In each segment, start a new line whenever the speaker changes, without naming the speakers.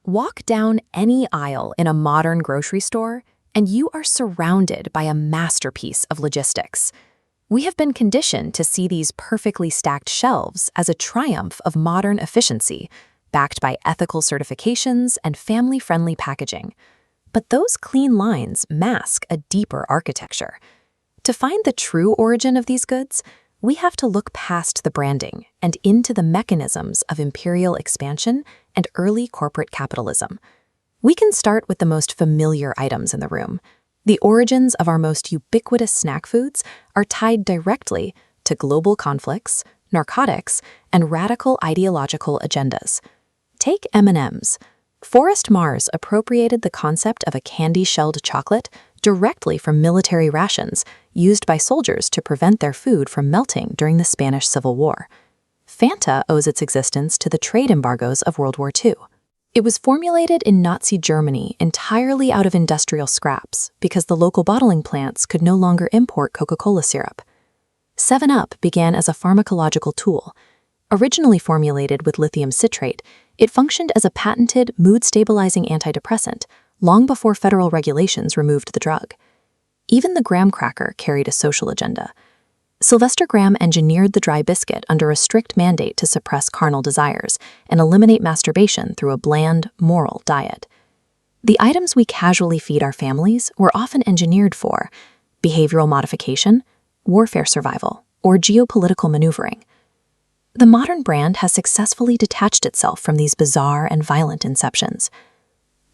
Walk down any aisle in a modern grocery store, and you are surrounded by a masterpiece of logistics. We have been conditioned to see these perfectly stacked shelves as a triumph of modern efficiency, backed by ethical certifications and family-friendly packaging. But those clean lines mask a deeper architecture. To find the true origin of these goods, we have to look past the branding and into the mechanisms of imperial expansion and early corporate capitalism. We can start with the most familiar items in the room. The origins of our most ubiquitous snack foods are tied directly to global conflicts, narcotics, and radical ideological agendas. Take M&Ms. Forrest Mars appropriated the concept of a candy-shelled chocolate directly from military rations used by soldiers to prevent their food from melting during the Spanish Civil War. Fanta owes its existence to the trade embargoes of World War II. It was formulated in Nazi Germany entirely out of industrial scraps because the local bottling plants could no longer import Coca-Cola syrup. 7-Up began as a pharmacological tool. Originally formulated with lithium citrate, it functioned as a patented mood-stabilizing antidepressant long before federal regulations removed the drug. Even the graham cracker carried a social agenda. Sylvester Graham engineered the dry biscuit under a strict mandate to suppress carnal desires and eliminate masturbation through a bland, moral diet. The items we casually feed our families were often engineered for behavioral modification, warfare survival, or geopolitical maneuvering. The modern brand has successfully detached itself from these bizarre and violent inceptions.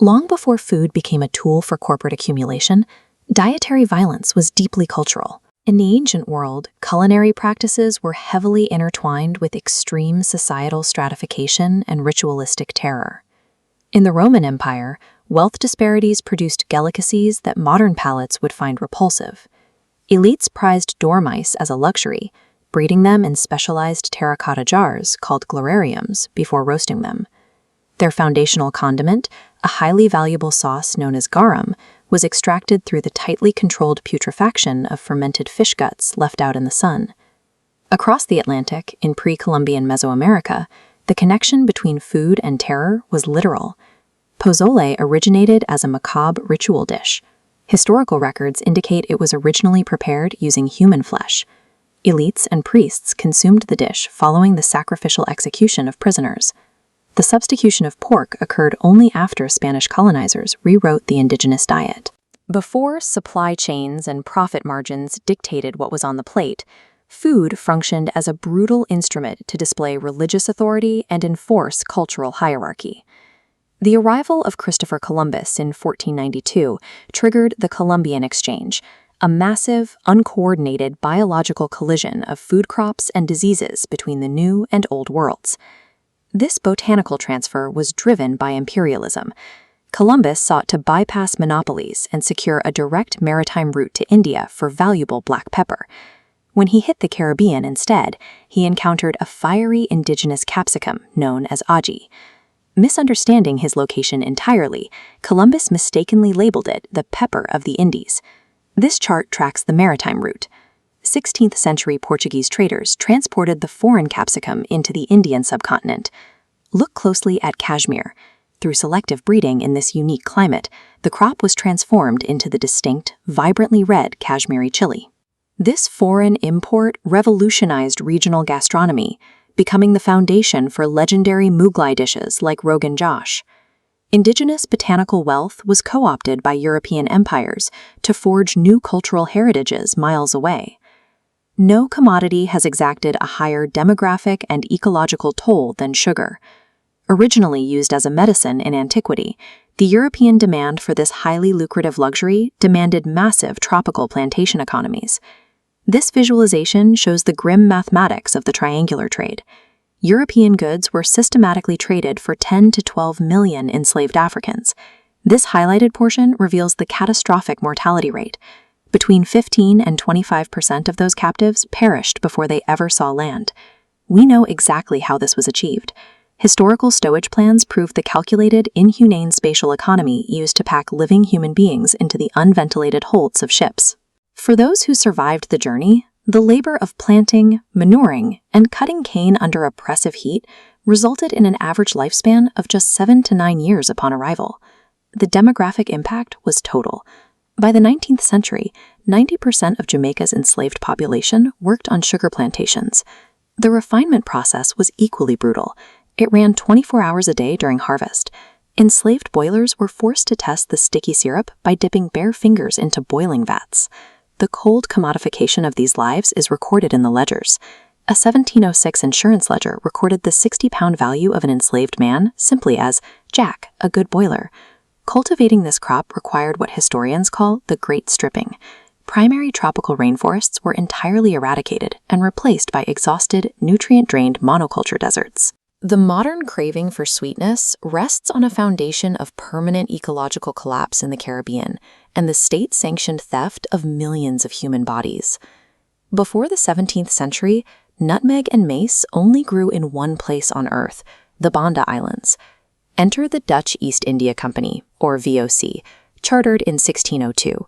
Long before food became a tool for corporate accumulation, dietary violence was deeply cultural. In the ancient world, culinary practices were heavily intertwined with extreme societal stratification and ritualistic terror. In the Roman Empire, wealth disparities produced delicacies that modern palates would find repulsive. Elites prized dormice as a luxury, breeding them in specialized terracotta jars called glorariums before roasting them. Their foundational condiment, a highly valuable sauce known as garum, was extracted through the tightly controlled putrefaction of fermented fish guts left out in the sun. Across the Atlantic, in pre-Columbian Mesoamerica, the connection between food and terror was literal. Pozole originated as a macabre ritual dish. Historical records indicate it was originally prepared using human flesh. Elites and priests consumed the dish following the sacrificial execution of prisoners. The substitution of pork occurred only after Spanish colonizers rewrote the indigenous diet. Before supply chains and profit margins dictated what was on the plate, food functioned as a brutal instrument to display religious authority and enforce cultural hierarchy. The arrival of Christopher Columbus in 1492 triggered the Columbian Exchange, a massive, uncoordinated biological collision of food crops and diseases between the New and Old worlds. This botanical transfer was driven by imperialism. Columbus sought to bypass monopolies and secure a direct maritime route to India for valuable black pepper. When he hit the Caribbean instead, he encountered a fiery indigenous capsicum known as aji. Misunderstanding his location entirely, Columbus mistakenly labeled it the pepper of the Indies. This chart tracks the maritime route. 16th-century Portuguese traders transported the foreign capsicum into the Indian subcontinent. Look closely at cashmere. Through selective breeding in this unique climate, the crop was transformed into the distinct, vibrantly red Kashmiri chili. This foreign import revolutionized regional gastronomy, becoming the foundation for legendary Mughlai dishes like Rogan Josh. Indigenous botanical wealth was co-opted by European empires to forge new cultural heritages miles away. No commodity has exacted a higher demographic and ecological toll than sugar. Originally used as a medicine in antiquity, the European demand for this highly lucrative luxury demanded massive tropical plantation economies. This visualization shows the grim mathematics of the triangular trade. European goods were systematically traded for 10 to 12 million enslaved Africans. This highlighted portion reveals the catastrophic mortality rate. Between 15 and 25% of those captives perished before they ever saw land. We know exactly how this was achieved. Historical stowage plans prove the calculated, inhumane spatial economy used to pack living human beings into the unventilated holds of ships. For those who survived the journey, the labor of planting, manuring, and cutting cane under oppressive heat resulted in an average lifespan of just 7 to 9 years upon arrival. The demographic impact was total. By the 19th century, 90% of Jamaica's enslaved population worked on sugar plantations. The refinement process was equally brutal. It ran 24 hours a day during harvest. Enslaved boilers were forced to test the sticky syrup by dipping bare fingers into boiling vats. The cold commodification of these lives is recorded in the ledgers. A 1706 insurance ledger recorded the 60-pound value of an enslaved man simply as Jack, a good boiler. Cultivating this crop required what historians call the Great Stripping. Primary tropical rainforests were entirely eradicated and replaced by exhausted, nutrient-drained monoculture deserts. The modern craving for sweetness rests on a foundation of permanent ecological collapse in the Caribbean and the state-sanctioned theft of millions of human bodies. Before the 17th century, nutmeg and mace only grew in one place on Earth, the Banda Islands. Enter the Dutch East India Company, or VOC, chartered in 1602.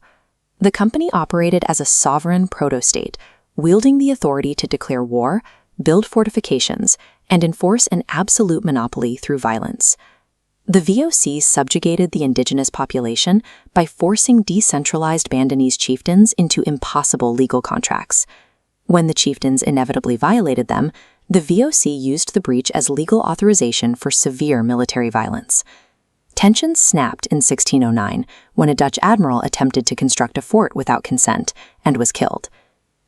The company operated as a sovereign proto-state, wielding the authority to declare war, build fortifications, and enforce an absolute monopoly through violence. The VOC subjugated the indigenous population by forcing decentralized Bandanese chieftains into impossible legal contracts. When the chieftains inevitably violated them, the VOC used the breach as legal authorization for severe military violence. Tensions snapped in 1609 when a Dutch admiral attempted to construct a fort without consent and was killed.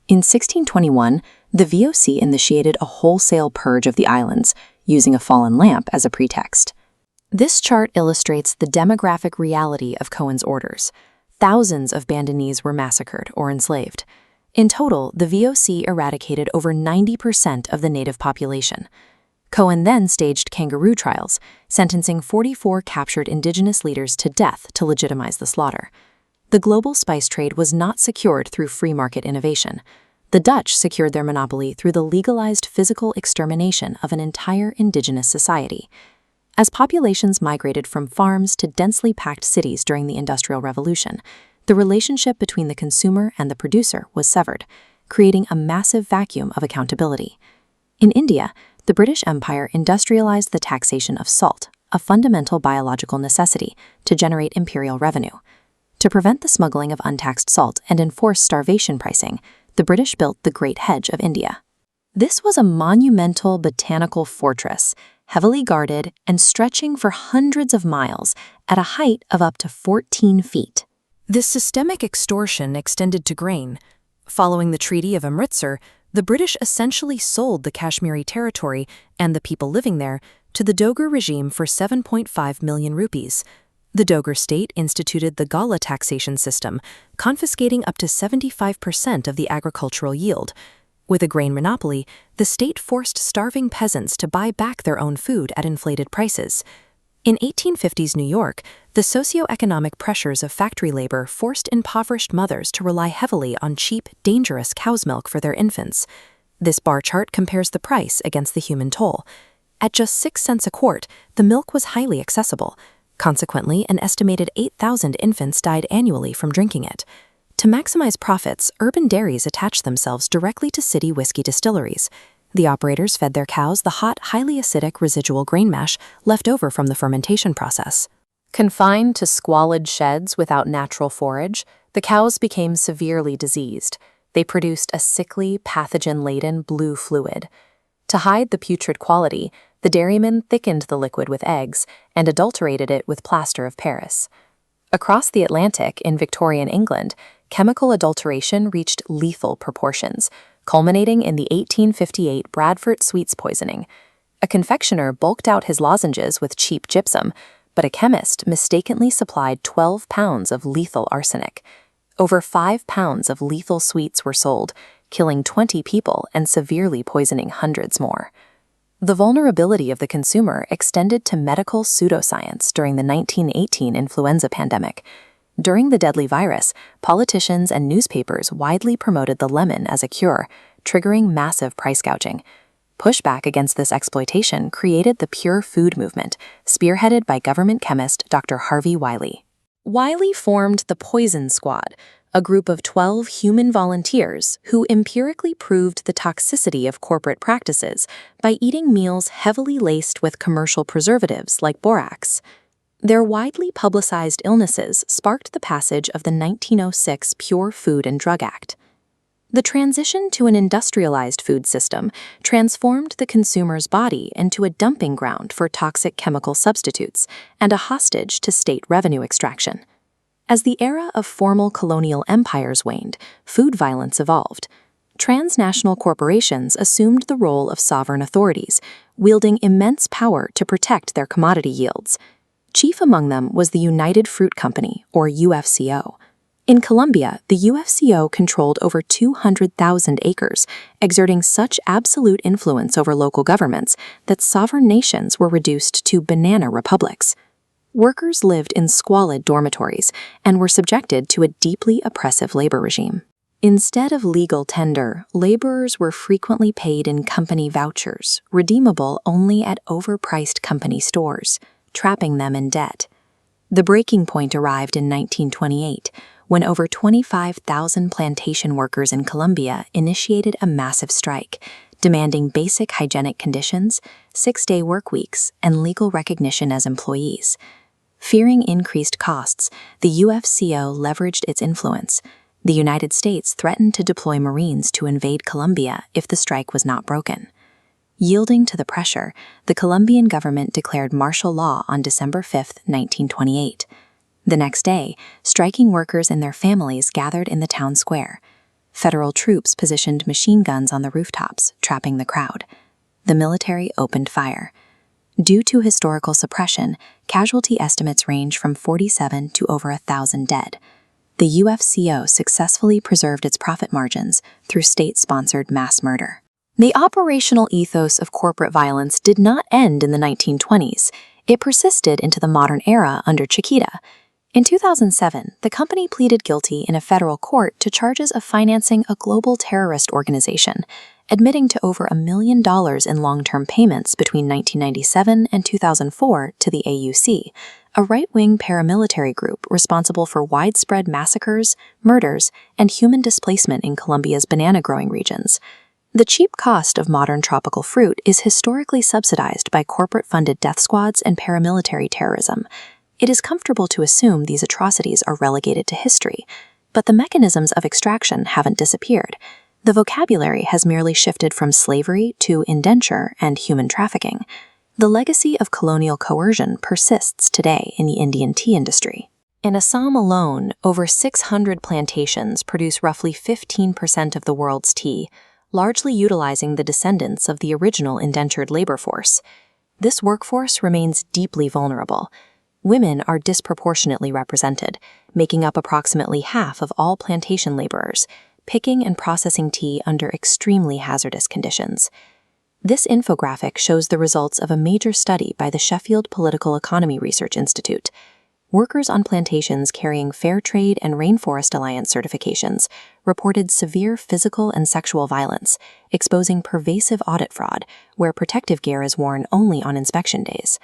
In 1621, the VOC initiated a wholesale purge of the islands, using a fallen lamp as a pretext. This chart illustrates the demographic reality of Cohen's orders. Thousands of Bandanese were massacred or enslaved. In total, the VOC eradicated over 90% of the native population. Cohen then staged kangaroo trials, sentencing 44 captured indigenous leaders to death to legitimize the slaughter. The global spice trade was not secured through free market innovation. The Dutch secured their monopoly through the legalized physical extermination of an entire indigenous society. As populations migrated from farms to densely packed cities during the Industrial Revolution, the relationship between the consumer and the producer was severed, creating a massive vacuum of accountability. In India, the British Empire industrialized the taxation of salt, a fundamental biological necessity, to generate imperial revenue. To prevent the smuggling of untaxed salt and enforce starvation pricing, the British built the Great Hedge of India. This was a monumental botanical fortress, heavily guarded and stretching for hundreds of miles at a height of up to 14 feet. This systemic extortion extended to grain. Following the Treaty of Amritsar, the British essentially sold the Kashmiri territory and the people living there to the Dogar regime for 7.5 million rupees. The Dogar state instituted the Gala taxation system, confiscating up to 75% of the agricultural yield. With a grain monopoly, the state forced starving peasants to buy back their own food at inflated prices. In 1850s New York, the socioeconomic pressures of factory labor forced impoverished mothers to rely heavily on cheap, dangerous cow's milk for their infants. This bar chart compares the price against the human toll. At just 6 cents a quart, the milk was highly accessible. Consequently, an estimated 8,000 infants died annually from drinking it. To maximize profits, urban dairies attached themselves directly to city whiskey distilleries. The operators fed their cows the hot, highly acidic residual grain mash left over from the fermentation process. Confined to squalid sheds without natural forage, the cows became severely diseased. They produced a sickly, pathogen-laden blue fluid. To hide the putrid quality, the dairymen thickened the liquid with eggs and adulterated it with plaster of Paris. Across the Atlantic in Victorian England, chemical adulteration reached lethal proportions, culminating in the 1858 Bradford sweets poisoning. A confectioner bulked out his lozenges with cheap gypsum, but a chemist mistakenly supplied 12 pounds of lethal arsenic. Over 5 pounds of lethal sweets were sold, killing 20 people and severely poisoning hundreds more. The vulnerability of the consumer extended to medical pseudoscience during the 1918 influenza pandemic. During the deadly virus, politicians and newspapers widely promoted the lemon as a cure, triggering massive price gouging. Pushback against this exploitation created the Pure Food movement, spearheaded by government chemist Dr. Harvey Wiley. Wiley formed the Poison Squad, a group of 12 human volunteers who empirically proved the toxicity of corporate practices by eating meals heavily laced with commercial preservatives like borax. Their widely publicized illnesses sparked the passage of the 1906 Pure Food and Drug Act. The transition to an industrialized food system transformed the consumer's body into a dumping ground for toxic chemical substitutes and a hostage to state revenue extraction. As the era of formal colonial empires waned, food violence evolved. Transnational corporations assumed the role of sovereign authorities, wielding immense power to protect their commodity yields. Chief among them was the United Fruit Company, or UFCO. In Colombia, the UFCO controlled over 200,000 acres, exerting such absolute influence over local governments that sovereign nations were reduced to banana republics. Workers lived in squalid dormitories and were subjected to a deeply oppressive labor regime. Instead of legal tender, laborers were frequently paid in company vouchers, redeemable only at overpriced company stores, trapping them in debt. The breaking point arrived in 1928, when over 25,000 plantation workers in Colombia initiated a massive strike, demanding basic hygienic conditions, 6-day work weeks, and legal recognition as employees. Fearing increased costs, the UFCO leveraged its influence. The United States threatened to deploy Marines to invade Colombia if the strike was not broken. Yielding to the pressure, the Colombian government declared martial law on December 5, 1928. The next day, striking workers and their families gathered in the town square. Federal troops positioned machine guns on the rooftops, trapping the crowd. The military opened fire. Due to historical suppression, casualty estimates range from 47 to over 1,000 dead. The UFCO successfully preserved its profit margins through state-sponsored mass murder. The operational ethos of corporate violence did not end in the 1920s. It persisted into the modern era under Chiquita. In 2007, the company pleaded guilty in a federal court to charges of financing a global terrorist organization, admitting to over $1 million in long-term payments between 1997 and 2004 to the AUC, a right-wing paramilitary group responsible for widespread massacres, murders, and human displacement in Colombia's banana-growing regions. The cheap cost of modern tropical fruit is historically subsidized by corporate-funded death squads and paramilitary terrorism. It is comfortable to assume these atrocities are relegated to history, but the mechanisms of extraction haven't disappeared. The vocabulary has merely shifted from slavery to indenture and human trafficking. The legacy of colonial coercion persists today in the Indian tea industry. In Assam alone, over 600 plantations produce roughly 15% of the world's tea, largely utilizing the descendants of the original indentured labor force. This workforce remains deeply vulnerable. Women are disproportionately represented, making up approximately half of all plantation laborers, picking and processing tea under extremely hazardous conditions. This infographic shows the results of a major study by the Sheffield Political Economy Research Institute. Workers on plantations carrying Fair Trade and Rainforest Alliance certifications reported severe physical and sexual violence, exposing pervasive audit fraud, where protective gear is worn only on inspection days.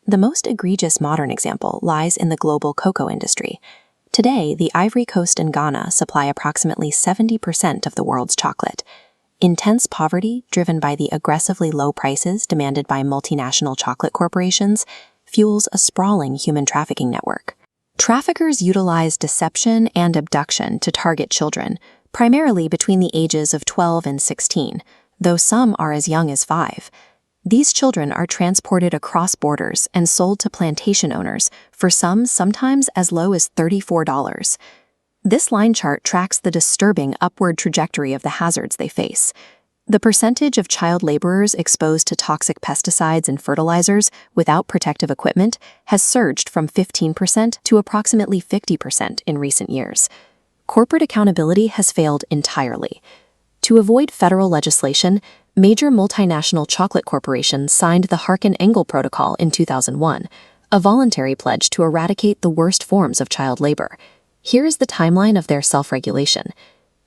The most egregious modern example lies in the global cocoa industry. Today, the Ivory Coast and Ghana supply approximately 70% of the world's chocolate. Intense poverty, driven by the aggressively low prices demanded by multinational chocolate corporations, fuels a sprawling human trafficking network. Traffickers utilize deception and abduction to target children, primarily between the ages of 12 and 16, though some are as young as 5. These children are transported across borders and sold to plantation owners, for some sometimes as low as $34. This line chart tracks the disturbing upward trajectory of the hazards they face. The percentage of child laborers exposed to toxic pesticides and fertilizers without protective equipment has surged from 15% to approximately 50% in recent years. Corporate accountability has failed entirely. To avoid federal legislation, major multinational chocolate corporations signed the Harkin-Engel Protocol in 2001, a voluntary pledge to eradicate the worst forms of child labor. Here is the timeline of their self-regulation.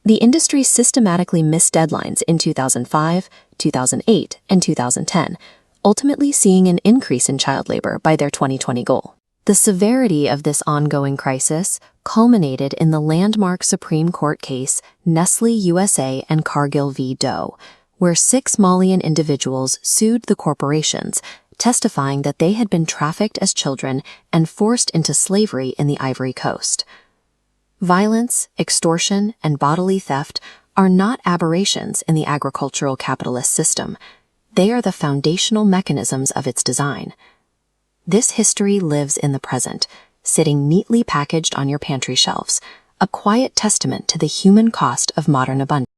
The industry systematically missed deadlines in 2005, 2008, and 2010, ultimately seeing an increase in child labor by their 2020 goal. The severity of this ongoing crisis culminated in the landmark Supreme Court case Nestle USA and Cargill v. Doe, where 6 Malian individuals sued the corporations, testifying that they had been trafficked as children and forced into slavery in the Ivory Coast. Violence, extortion, and bodily theft are not aberrations in the agricultural capitalist system. They are the foundational mechanisms of its design. This history lives in the present, sitting neatly packaged on your pantry shelves, a quiet testament to the human cost of modern abundance.